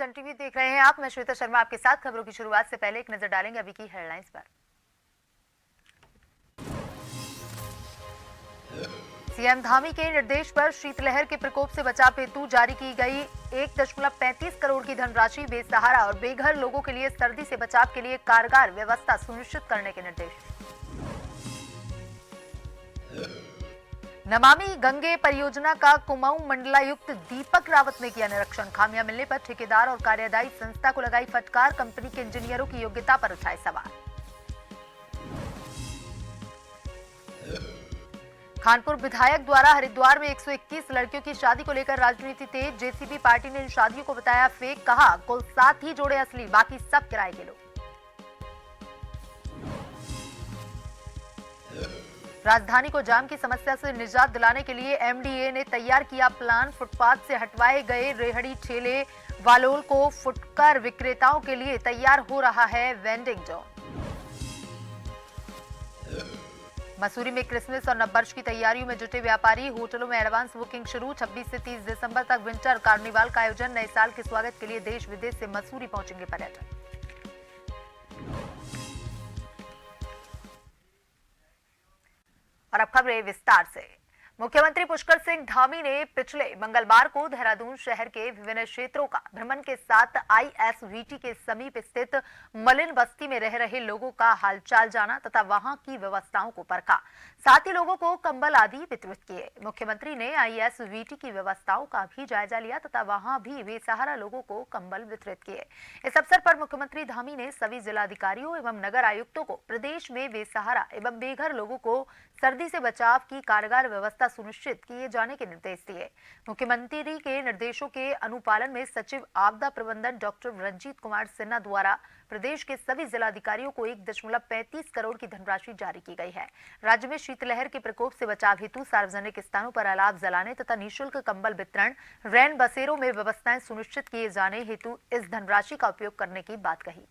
जन टीवी देख रहे हैं आप। मैं श्वेता शर्मा आपके साथ। खबरों की शुरुआत से पहले एक नजर डालेंगे अभी की हेडलाइंस पर। सीएम धामी के निर्देश पर शीतलहर के प्रकोप से बचाव हेतु जारी की गई 1.35 करोड़ की धनराशि बेसहारा और बेघर लोगों के लिए सर्दी से बचाव के लिए कारगर व्यवस्था सुनिश्चित करने के निर्देश। नमामि गंगे परियोजना का कुमाऊं मंडलायुक्त दीपक रावत ने किया निरीक्षण। खामियां मिलने पर ठेकेदार और कार्यदायी संस्था को लगाई फटकार। कंपनी के इंजीनियरों की योग्यता पर उठाए सवाल। खानपुर विधायक द्वारा हरिद्वार में 121 लड़कियों की शादी को लेकर राजनीति तेज। जेसीबी पार्टी ने इन शादियों को बताया फेक। कहा कुल 7 ही जोड़े असली, बाकी सब किराए के लोग। राजधानी को जाम की समस्या से निजात दिलाने के लिए एमडीए ने तैयार किया प्लान। फुटपाथ से हटवाए गए रेहड़ी ठेले वालों को फुटकर विक्रेताओं के लिए तैयार हो रहा है वेंडिंग जोन। मसूरी में क्रिसमस और नववर्ष की तैयारियों में जुटे व्यापारी। होटलों में एडवांस बुकिंग शुरू। 26 से 30 दिसंबर तक विंटर कार्निवाल का आयोजन। नए साल के स्वागत के लिए देश विदेश से मसूरी पहुंचेंगे पर्यटक। और अब खबरें विस्तार से। मुख्यमंत्री पुष्कर सिंह धामी ने पिछले मंगलवार को देहरादून शहर के विभिन्न क्षेत्रों का भ्रमण के साथ आईएसवीटी के समीप स्थित मलिन बस्ती में रह रहे लोगों का हालचाल जाना तथा वहां की व्यवस्थाओं को परखा। साथ ही लोगों को कंबल आदि वितरित किए। मुख्यमंत्री ने आईएसवीटी की व्यवस्थाओं का भी जायजा लिया तथा वहां भी बेसहारा लोगों को कंबल वितरित किए। इस अवसर पर मुख्यमंत्री धामी ने सभी जिलाधिकारियों एवं नगर आयुक्तों को प्रदेश में बेसहारा एवं बेघर लोगों को सर्दी से बचाव की कारगर व्यवस्था सुनिश्चित किए जाने के निर्देश दिए। मुख्यमंत्री के निर्देशों के अनुपालन में सचिव आपदा प्रबंधन डॉक्टर रंजीत कुमार सिन्हा द्वारा प्रदेश के सभी जिलाधिकारियों को 1.35 करोड़ की धनराशि जारी की गई है। राज्य में शीतलहर के प्रकोप से बचाव हेतु सार्वजनिक स्थानों पर अलाव जलाने तथा निःशुल्क कंबल वितरण, रैन बसेरों में व्यवस्थाएं सुनिश्चित किए जाने हेतु इस धनराशि का उपयोग करने की बात कही।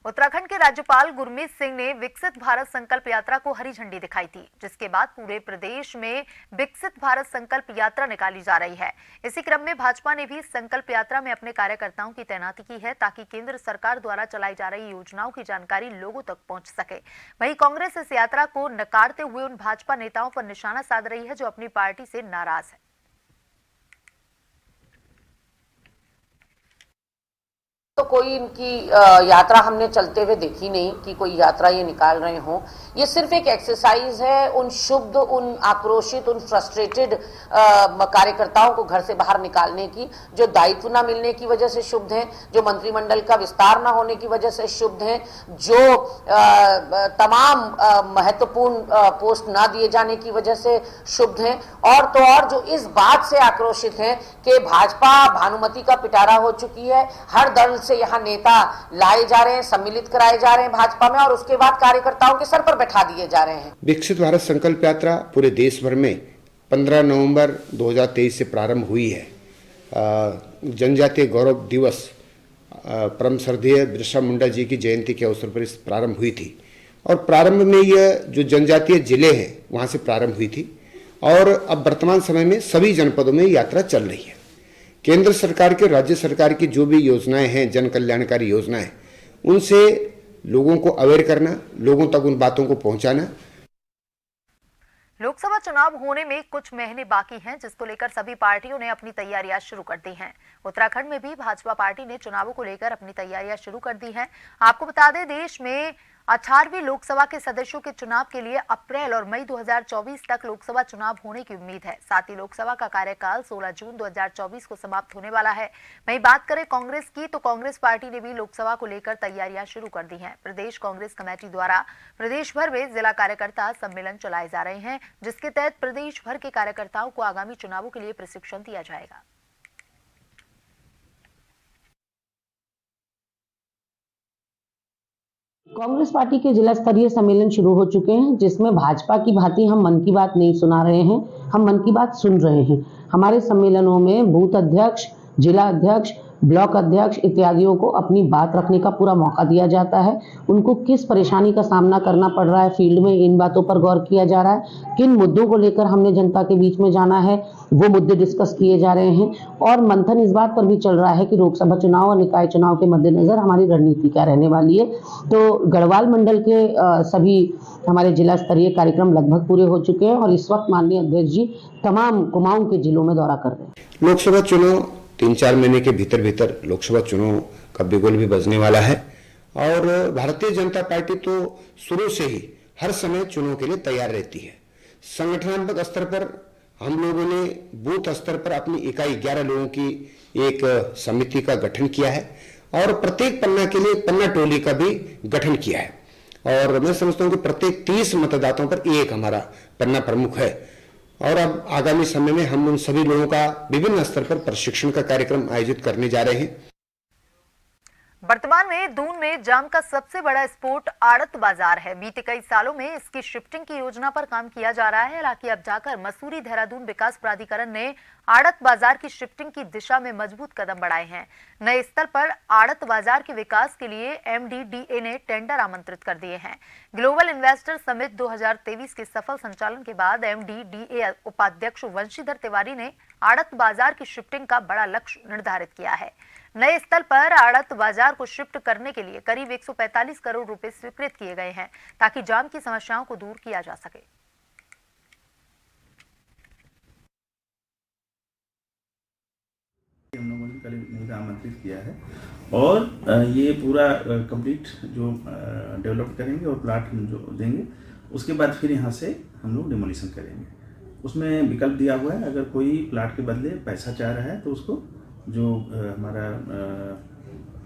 उत्तराखंड के राज्यपाल गुरमीत सिंह ने विकसित भारत संकल्प यात्रा को हरी झंडी दिखाई थी, जिसके बाद पूरे प्रदेश में विकसित भारत संकल्प यात्रा निकाली जा रही है। इसी क्रम में भाजपा ने भी संकल्प यात्रा में अपने कार्यकर्ताओं की तैनाती की है ताकि केंद्र सरकार द्वारा चलाई जा रही योजनाओं की जानकारी लोगों तक पहुंच सके। वहीं कांग्रेस इस यात्रा को नकारते हुए उन भाजपा नेताओं पर निशाना साध रही है जो अपनी पार्टी से नाराज है। तो कोई इनकी यात्रा हमने चलते हुए देखी नहीं कि कोई यात्रा ये निकाल रहे हों। ये सिर्फ एक एक्सरसाइज है उन शुद्ध, उन आक्रोशित, उन फ्रस्ट्रेटेड कार्यकर्ताओं को घर से बाहर निकालने की, जो दायित्व न मिलने की वजह से शुभ हैं, जो मंत्रिमंडल का विस्तार न होने की वजह से शुभ हैं, जो तमाम महत्वपूर्ण पोस्ट न दिए जाने की वजह से शुभ हैं, और तो और जो इस बात से आक्रोशित हैं कि भाजपा भानुमति का पिटारा हो चुकी है। हर दल से यहाँ नेता लाए जा रहे हैं, सम्मिलित कराए जा रहे हैं भाजपा में, और उसके बाद कार्यकर्ताओं के सर पर बैठा दिए जा रहे हैं। विकसित भारत संकल्प यात्रा पूरे देश भर में 15 नवंबर 2023 से प्रारंभ हुई है। जनजातीय गौरव दिवस परम श्रद्धेय बिरसा मुंडा जी की जयंती के अवसर पर इस प्रारंभ हुई थी, और प्रारंभ में यह जो जनजातीय जिले हैं वहाँ से प्रारंभ हुई थी, और अब वर्तमान समय में सभी जनपदों में यात्रा चल रही है। केंद्र सरकार के, राज्य सरकार की जो भी योजनाएं हैं, जन कल्याणकारी योजनाएं, उनसे लोगों को अवेयर करना, लोगों तक उन बातों को पहुंचाना। लोकसभा चुनाव होने में कुछ महीने बाकी हैं, जिसको लेकर सभी पार्टियों ने अपनी तैयारियां शुरू कर दी हैं। उत्तराखंड में भी भाजपा पार्टी ने चुनावों को लेकर अपनी तैयारियां शुरू कर दी हैं। आपको बता दें, देश में 18वीं लोकसभा के सदस्यों के चुनाव के लिए अप्रैल और मई 2024 तक लोकसभा चुनाव होने की उम्मीद है। साथ ही लोकसभा का कार्यकाल 16 जून 2024 को समाप्त होने वाला है। वहीं बात करें कांग्रेस की, तो कांग्रेस पार्टी ने भी लोकसभा को लेकर तैयारियां शुरू कर दी हैं। प्रदेश कांग्रेस कमेटी द्वारा प्रदेश भर में जिला कार्यकर्ता सम्मेलन चलाए जा रहे हैं, जिसके तहत प्रदेश भर के कार्यकर्ताओं को आगामी चुनावों के लिए प्रशिक्षण दिया जाएगा। कांग्रेस पार्टी के जिला स्तरीय सम्मेलन शुरू हो चुके हैं, जिसमें भाजपा की भांति हम मन की बात नहीं सुना रहे हैं, हम मन की बात सुन रहे हैं। हमारे सम्मेलनों में बूथ अध्यक्ष, जिला अध्यक्ष, ब्लॉक अध्यक्ष इत्यादियों को अपनी बात रखने का पूरा मौका दिया जाता है। उनको किस परेशानी का सामना करना पड़ रहा है फील्ड में, इन बातों पर गौर किया जा रहा है। किन मुद्दों को लेकर हमने जनता के बीच में जाना है, वो मुद्दे डिस्कस किए जा रहे हैं। और मंथन इस बात पर भी चल रहा है कि लोकसभा चुनाव और निकाय चुनाव के मद्देनजर हमारी रणनीति क्या रहने वाली है। तो गढ़वाल मंडल के सभी हमारे जिला स्तरीय कार्यक्रम लगभग पूरे हो चुके हैं और इस वक्त माननीय अध्यक्ष जी तमाम कुमाऊं के जिलों में दौरा कर रहे हैं। लोकसभा चुनाव 3-4 महीने के भीतर लोकसभा चुनाव का बिगुल भी बजने वाला है और भारतीय जनता पार्टी तो शुरू से ही हर समय चुनाव के लिए तैयार रहती है। संगठनात्मक स्तर पर हम लोगों ने बूथ स्तर पर अपनी इकाई 11 लोगों की एक समिति का गठन किया है और प्रत्येक पन्ना के लिए पन्ना टोली का भी गठन किया है और मैं समझता हूं कि प्रत्येक 30 मतदाताओं पर एक हमारा पन्ना प्रमुख है और अब आगामी समय में हम उन सभी लोगों का विभिन्न स्तर पर प्रशिक्षण का कार्यक्रम आयोजित करने जा रहे हैं। वर्तमान में दून में जाम का सबसे बड़ा स्पॉट आड़त बाजार है। बीते कई सालों में इसकी शिफ्टिंग की योजना पर काम किया जा रहा है। हालांकि अब जाकर मसूरी देहरादून विकास प्राधिकरण ने आड़त बाजार की शिफ्टिंग की दिशा में मजबूत कदम बढ़ाए हैं। नए स्तर पर आड़त बाजार के विकास के लिए MDDA ने टेंडर आमंत्रित कर दिए हैं। ग्लोबल इन्वेस्टर समिट 2023 के सफल संचालन के बाद MDDA उपाध्यक्ष वंशीधर तिवारी ने आड़त बाजार की शिफ्टिंग का बड़ा लक्ष्य निर्धारित किया है। नए स्तर पर आड़त बाजार को शिफ्ट करने के लिए करीब 145 करोड़ रुपए स्वीकृत किए गए हैं ताकि जाम की समस्याओं को दूर किया जा सके। हम लोगों ने कल मुझे आमंत्रित किया है और ये पूरा कंप्लीट जो डेवलप करेंगे और प्लाट जो देंगे उसके बाद फिर यहाँ से हम लोग डिमोलिशन करेंगे। उसमें विकल्प दिया हुआ है, अगर कोई प्लाट के बदले पैसा चाह रहा है तो उसको जो हमारा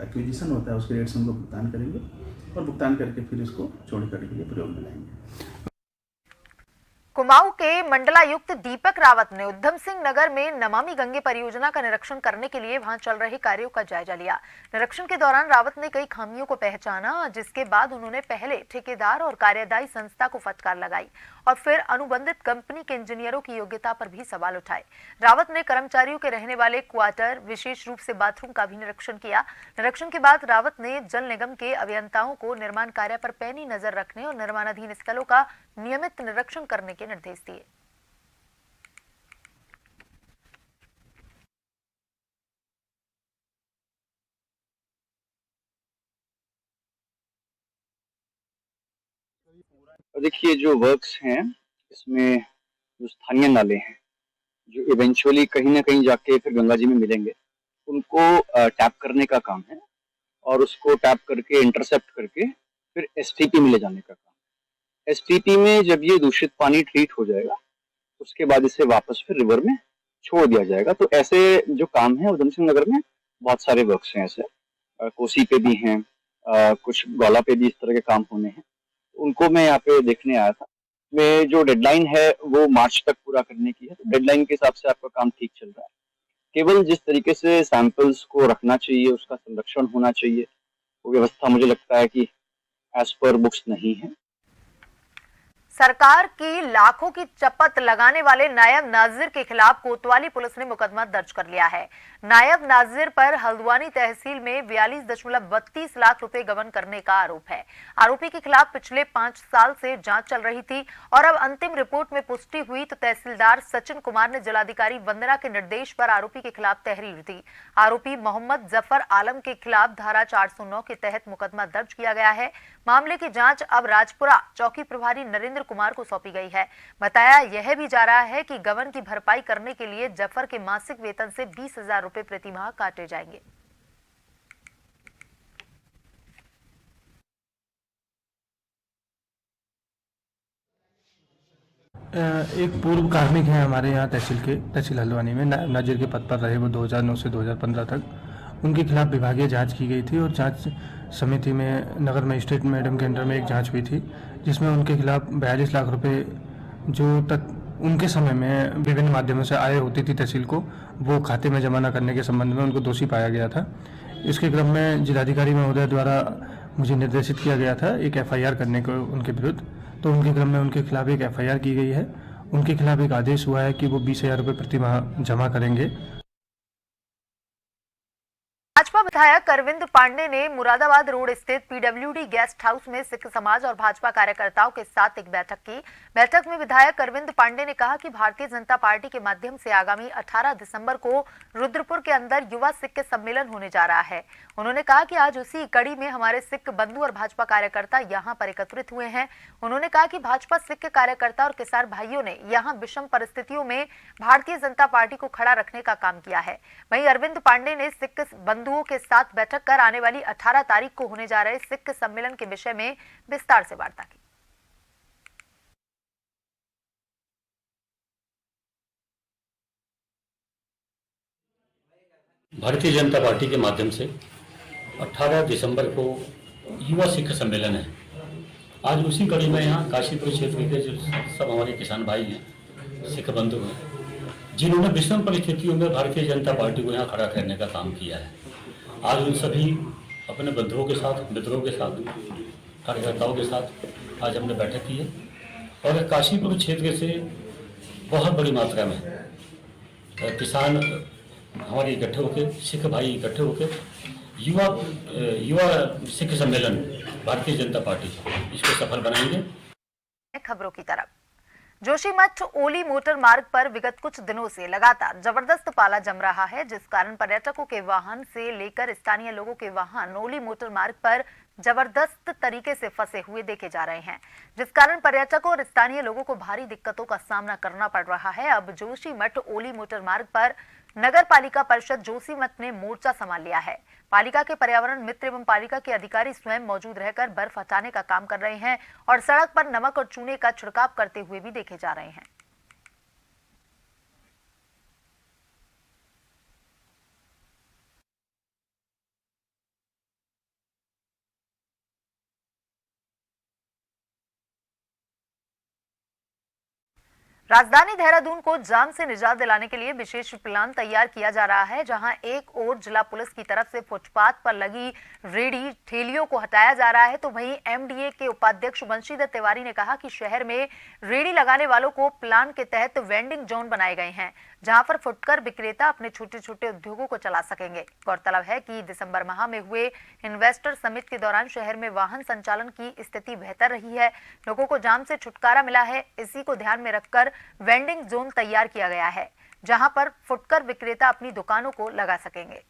एक्विजिशन होता है उसके रेट से हम लोग भुगतान करेंगे और भुगतान करके फिर इसको चौड़ी करने के लिए प्रयोग में लाएंगे। कुमाऊं के मंडलायुक्त दीपक रावत ने उधम सिंह नगर में नमामि गंगे परियोजना का निरीक्षण करने के लिए वहां चल रहे कार्यों का जायजा लिया। निरीक्षण के दौरान रावत ने कई खामियों को पहचाना, जिसके बाद उन्होंने पहले ठेकेदार और कार्यदायी संस्था को फटकार लगाई और फिर अनुबंधित कंपनी के इंजीनियरों की योग्यता पर भी सवाल उठाए। रावत ने कर्मचारियों के रहने वाले क्वार्टर, विशेष रूप से बाथरूम का भी निरीक्षण किया। निरीक्षण के बाद रावत ने जल निगम के अभियंताओं को निर्माण कार्य पर पैनी नजर रखने और निर्माणाधीन स्थलों का नियमित निरीक्षण करने के निर्देश दिए। देखिए, जो वर्क्स हैं इसमें जो स्थानीय नाले हैं जो इवेंचुअली कहीं ना कहीं जाके फिर गंगा जी में मिलेंगे, उनको टैप करने का काम है और उसको टैप करके इंटरसेप्ट करके फिर STP में ले जाने का काम। STP में जब ये दूषित पानी ट्रीट हो जाएगा उसके बाद इसे वापस फिर रिवर में छोड़ दिया जाएगा। तो ऐसे जो काम है उधम सिंह नगर में बहुत सारे वर्क्स हैं, ऐसे कोसी पे भी हैं, कुछ गौला पे भी इस तरह के काम होने हैं। उनको मैं यहाँ पे देखने आया था। मैं जो डेडलाइन है वो मार्च तक पूरा करने की है, तो डेडलाइन के हिसाब से आपका काम ठीक चल रहा है। केवल जिस तरीके से सैंपल्स को रखना चाहिए, उसका संरक्षण होना चाहिए, वो व्यवस्था मुझे लगता है कि एज पर बुक्स नहीं है। सरकार की लाखों की चपत लगाने वाले नायब नाजिर के खिलाफ कोतवाली पुलिस ने मुकदमा दर्ज कर लिया है। नायब नाजिर पर हल्द्वानी तहसील में 42.32 लाख रुपए गबन करने का आरोप है। आरोपी के खिलाफ पिछले 5 साल से जांच चल रही थी और अब अंतिम रिपोर्ट में पुष्टि हुई तो तहसीलदार सचिन कुमार ने जिलाधिकारी वंदना के निर्देश पर आरोपी के खिलाफ तहरीर दी। आरोपी मोहम्मद जफर आलम के खिलाफ धारा 409 के तहत मुकदमा दर्ज किया गया है। मामले की जांच अब राजपुरा चौकी प्रभारी नरेंद्र कुमार को सौंपी गई है। बताया यह भी जा रहा है कि गबन की भरपाई करने के लिए जफर के मासिक वेतन से 20,000 रुपए प्रति माह काटे जाएंगे। एक पूर्व कार्मिक हैं हमारे यहाँ तहसील हल्द्वानी में नाजिर के पद पर रहे, वो 2009 से 2015 तक। उनके खिलाफ विभागीय जांच की गई थी और जांच समिति में नगर मजिस्ट्रेट मैडम के अंडर में एक जांच हुई थी जिसमें उनके खिलाफ 42 लाख रुपए जो उनके समय में विभिन्न माध्यमों से आय होती थी तहसील को, वो खाते में जमा न करने के संबंध में उनको दोषी पाया गया था। इसके क्रम में जिलाधिकारी महोदय द्वारा मुझे निर्देशित किया गया था एक FIR करने को उनके विरुद्ध, तो उनके क्रम में उनके खिलाफ एक FIR की गई है। उनके खिलाफ एक आदेश हुआ है कि वो 20,000 रुपये प्रति माह जमा करेंगे। विधायक अरविंद पांडे ने मुरादाबाद रोड स्थित पीडब्ल्यूडी गेस्ट हाउस में सिख समाज और भाजपा कार्यकर्ताओं के साथ एक बैठक की। बैठक में विधायक अरविंद पांडे ने कहा कि भारतीय जनता पार्टी के माध्यम से आगामी 18 दिसंबर को रुद्रपुर के अंदर युवा सिख सम्मेलन होने जा रहा है। उन्होंने कहा कि आज उसी कड़ी में हमारे सिख बंधु और भाजपा कार्यकर्ता यहां पर एकत्रित हुए हैं। उन्होंने कहा कि भाजपा सिख कार्यकर्ता और किसान भाइयों ने यहां विषम परिस्थितियों में भारतीय जनता पार्टी को खड़ा रखने का काम किया है। वहीं अरविंद पांडे ने सिख बंधुओं के साथ बैठक कर आने वाली 18 तारीख को होने जा रहे सिख सम्मेलन के विषय में विस्तार से वार्ता की। भारतीय जनता पार्टी के माध्यम से 18 दिसंबर को युवा सिख सम्मेलन है। आज उसी कड़ी में यहाँ काशीपुर क्षेत्र के जो सब हमारे किसान भाई हैं, सिख बंधु हैं, जिन्होंने विषम परिस्थितियों में भारतीय जनता पार्टी को यहाँ खड़ा करने का काम किया है, आज उन सभी अपने बंधुओं के साथ, मित्रों के साथ, कार्यकर्ताओं के साथ आज हमने बैठक की है और काशीपुर क्षेत्र से बहुत बड़ी मात्रा में किसान हमारे इकट्ठे होकर, सिख भाई इकट्ठे होकर युवा सिख सम्मेलन भारतीय जनता पार्टी इसको सफल बनाएंगे। खबरों की तरफ, जोशीमठ ओली मोटर मार्ग पर विगत कुछ दिनों से लगातार जबरदस्त पाला जम रहा है, जिस कारण पर्यटकों के वाहन से लेकर स्थानीय लोगों के वाहन ओली मोटर मार्ग पर जबरदस्त तरीके से फंसे हुए देखे जा रहे हैं, जिस कारण पर्यटकों और स्थानीय लोगों को भारी दिक्कतों का सामना करना पड़ रहा है। अब जोशीमठ ओली मोटर मार्ग पर नगर पालिका परिषद जोशीमठ ने मोर्चा संभाल लिया है। पालिका के पर्यावरण मित्र एवं पालिका के अधिकारी स्वयं मौजूद रहकर बर्फ हटाने का काम कर रहे हैं और सड़क पर नमक और चूने का छिड़काव करते हुए भी देखे जा रहे हैं। राजधानी देहरादून को जाम से निजात दिलाने के लिए विशेष प्लान तैयार किया जा रहा है, जहां एक ओर जिला पुलिस की तरफ से फुटपाथ पर लगी रेडी ठेलियों को हटाया जा रहा है, तो वहीं एमडीए के उपाध्यक्ष वंशीधर तिवारी ने कहा कि शहर में रेडी लगाने वालों को प्लान के तहत वेंडिंग जोन बनाए गए हैं, जहां पर फुटकर विक्रेता अपने छोटे छोटे उद्योगों को चला सकेंगे। गौरतलब है कि दिसंबर माह में हुए इन्वेस्टर समिट के दौरान शहर में वाहन संचालन की स्थिति बेहतर रही है, लोगों को जाम से छुटकारा मिला है। इसी को ध्यान में रखकर वेंडिंग जोन तैयार किया गया है, जहां पर फुटकर विक्रेता अपनी दुकानों को लगा सकेंगे।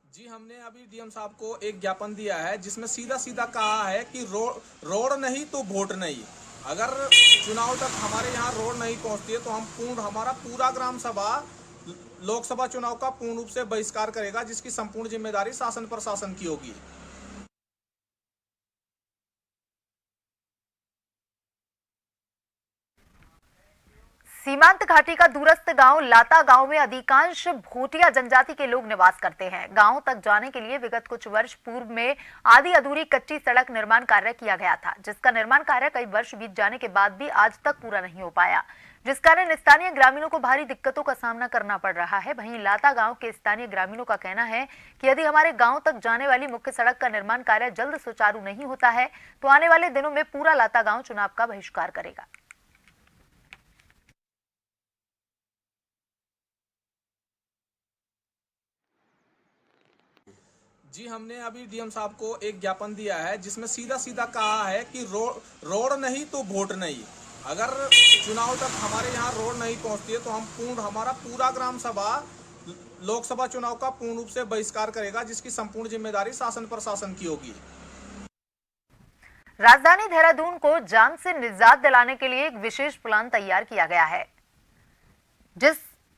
जी, हमने अभी डीएम साहब को एक ज्ञापन दिया है जिसमें सीधा सीधा कहा है कि रोड नहीं तो वोट नहीं। अगर चुनाव तक हमारे यहाँ रोड नहीं पहुँचती है तो हमारा पूरा ग्राम सभा लोकसभा चुनाव का पूर्ण रूप से बहिष्कार करेगा, जिसकी संपूर्ण जिम्मेदारी शासन प्रशासन की होगी। सीमांत घाटी का दूरस्थ गांव लाता गांव में अधिकांश भोटिया जनजाति के लोग निवास करते हैं। गांव तक जाने के लिए विगत कुछ वर्ष पूर्व में आधी अधूरी कच्ची सड़क निर्माण कार्य किया गया था, जिसका निर्माण कार्य कई वर्ष बीत जाने के बाद भी आज तक पूरा नहीं हो पाया, जिस कारण स्थानीय ग्रामीणों को भारी दिक्कतों का सामना करना पड़ रहा है। वहीं लाता गांव के स्थानीय ग्रामीणों का कहना है कि यदि हमारे गांव तक जाने वाली मुख्य सड़क का निर्माण कार्य जल्द सुचारू नहीं होता है तो आने वाले दिनों में पूरा लाता गांव चुनाव का बहिष्कार करेगा। जी, हमने अभी डीएम साहब को एक ज्ञापन दिया है जिसमें सीधा सीधा कहा है कि रोड नहीं तो वोट नहीं। अगर चुनाव तक हमारे यहाँ रोड नहीं पहुँचती है तो हमारा पूरा ग्राम सभा लोकसभा चुनाव का पूर्ण रूप से बहिष्कार करेगा, जिसकी संपूर्ण जिम्मेदारी शासन प्रशासन की होगी। राजधानी देहरादून को जाम से निजात दिलाने के लिए एक विशेष प्लान तैयार किया गया है,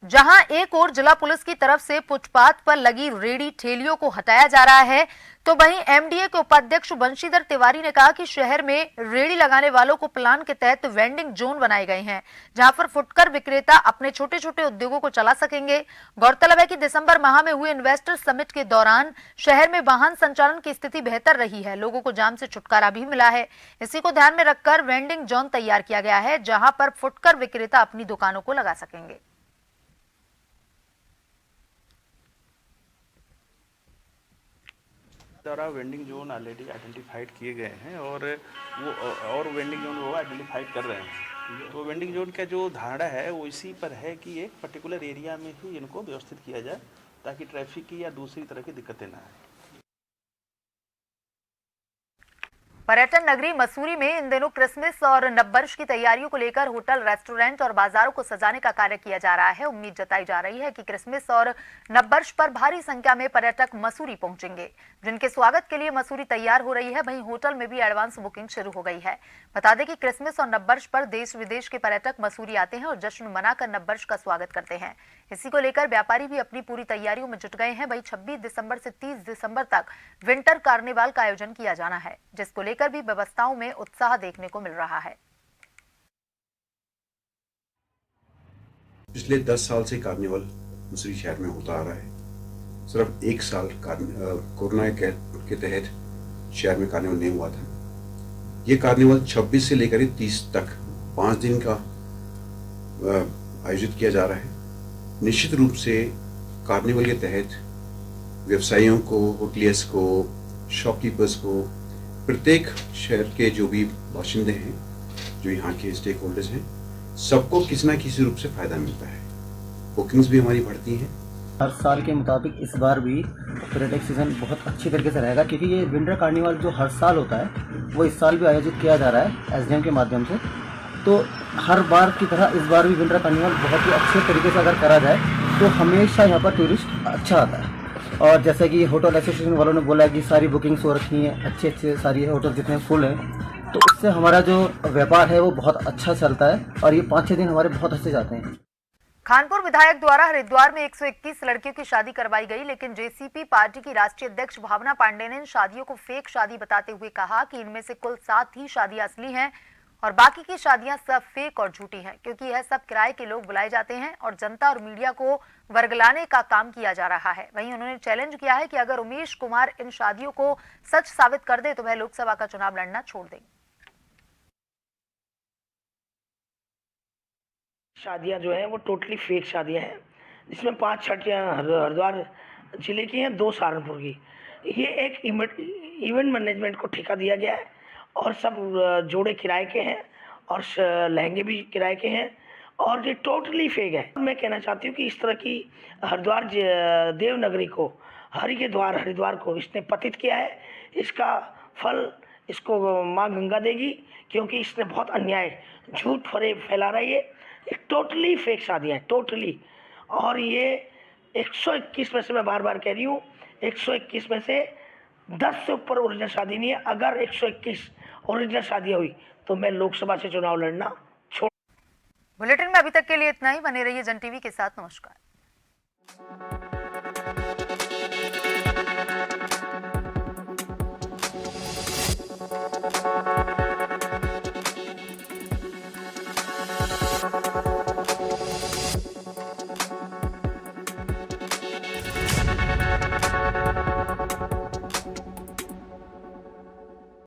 जहां एक ओर जिला पुलिस की तरफ से फुटपाथ पर लगी रेहड़ी ठेलियों को हटाया जा रहा है, तो वहीं एमडीए के उपाध्यक्ष बंशीधर तिवारी ने कहा कि शहर में रेहड़ी लगाने वालों को प्लान के तहत वेंडिंग जोन बनाए गए हैं, जहां पर फुटकर विक्रेता अपने छोटे छोटे उद्योगों को चला सकेंगे। गौरतलब है कि दिसंबर माह में हुए इन्वेस्टर समिट के दौरान शहर में वाहन संचालन की स्थिति बेहतर रही है, लोगों को जाम से छुटकारा भी मिला है। इसी को ध्यान में रखकर वेंडिंग जोन तैयार किया गया है, जहां पर फुटकर विक्रेता अपनी दुकानों को लगा सकेंगे। द्वारा वेंडिंग जोन ऑलरेडी आइडेंटिफाइड किए गए हैं और वेंडिंग जोन वो आइडेंटिफाइड कर रहे हैं। तो वेंडिंग जोन का जो धारणा है वो इसी पर है कि एक पर्टिकुलर एरिया में ही इनको व्यवस्थित किया जाए ताकि ट्रैफिक की या दूसरी तरह की दिक्कतें ना आए। पर्यटन नगरी मसूरी में इन दिनों क्रिसमस और नववर्ष की तैयारियों को लेकर होटल, रेस्टोरेंट और बाजारों को सजाने का कार्य किया जा रहा है। उम्मीद जताई जा रही है कि क्रिसमस और नववर्ष पर भारी संख्या में पर्यटक मसूरी पहुंचेंगे, जिनके स्वागत के लिए मसूरी तैयार हो रही है। वहीं होटल में भी एडवांस बुकिंग शुरू हो गई है। बता दें कि क्रिसमस और नववर्ष पर देश विदेश के पर्यटक मसूरी आते हैं और जश्न मनाकर नववर्ष का स्वागत करते हैं। इसी को लेकर व्यापारी भी अपनी पूरी तैयारियों में जुट गए हैं। वहीं 26 दिसंबर से 30 दिसंबर तक विंटर कार्निवाल का आयोजन किया जाना है, जिसको लेकर भी व्यवस्थाओं में उत्साह देखने को मिल रहा है। पिछले 10 साल से कार्निवल मसूरी शहर में होता आ रहा है। सिर्फ एक साल कोरोना के तहत शहर में कार्निवल नहीं हुआ था। ये कार्निवल 26 से लेकर 30 तक 5 दिन का आयोजित किया जा रहा है। निश्चित रूप से कार्निवल के तहत व्यवसायियों को, होटलियर्स को, शॉपकीपर्स को, प्रत्येक शहर के जो भी बाशिंदे हैं, जो यहाँ के स्टेक होल्डर्स हैं, सबको किसी न किसी रूप से फायदा मिलता है। बुकिंग्स भी हमारी बढ़ती हैं। हर साल के मुताबिक इस बार भी पर्यटक सीजन बहुत अच्छी तरीके से रहेगा, क्योंकि ये विंटर कार्निवल जो हर साल होता है वो इस साल भी आयोजित किया जा रहा है एसडीएम के माध्यम से। तो हर बार की तरह इस बार भी विंटर कार्निवल बहुत ही अच्छे तरीके से अगर करा जाए तो हमेशा यहाँ पर टूरिस्ट अच्छा आता है। और जैसे कि होटल एसोसिएशन वालों ने बोला कि सारी बुकिंग्स हो रखी हैं, अच्छे सारी होटल जितने फुल हैं, तो उससे हमारा जो व्यापार है वो बहुत अच्छा चलता है और ये 5-6 दिन हमारे बहुत अच्छे जाते हैं। खानपुर विधायक द्वारा हरिद्वार में 121 लड़कियों की शादी करवाई गई, लेकिन जेसीपी पार्टी की राष्ट्रीय अध्यक्ष भावना पांडे ने इन शादियों को फेक शादी बताते हुए कहा कि इनमें से कुल 7 ही शादियां असली हैं और बाकी की शादियां सब फेक और झूठी हैं, क्योंकि यह सब किराए के लोग बुलाए जाते हैं और जनता और मीडिया को वर्गलाने का काम किया जा रहा है। वहीं उन्होंने चैलेंज किया है कि अगर उमेश कुमार इन शादियों को सच साबित कर दे तो वह लोकसभा का चुनाव लड़ना छोड़ देंगे। शादियां जो है वो टोटली फेक शादियां हैं, जिसमें 5 शादियां हरिद्वार जिले की हैं, 2 सहारनपुर की। ये एक इवेंट मैनेजमेंट को ठेका दिया गया है और सब जोड़े किराए के हैं और लहंगे भी किराए के हैं और ये टोटली फेक है। मैं कहना चाहती हूँ कि इस तरह की हरिद्वार देवनगरी को, हरि के द्वार हरिद्वार को इसने पतित किया है। इसका फल इसको माँ गंगा देगी, क्योंकि इसने बहुत अन्याय, झूठ फैला रहा है। ये एक टोटली फेक शादियाँ हैं, टोटली। और ये 121 में से, मैं बार बार कह रही हूँ, 121 में से 10 से ऊपर ओरिजिनल शादी नहीं है। अगर 121 ओरिजिनल शादियाँ हुई तो मैं लोकसभा से चुनाव लड़ना छोड़। बुलेटिन में अभी तक के लिए इतना ही। बने रहिए जन टीवी के साथ। नमस्कार।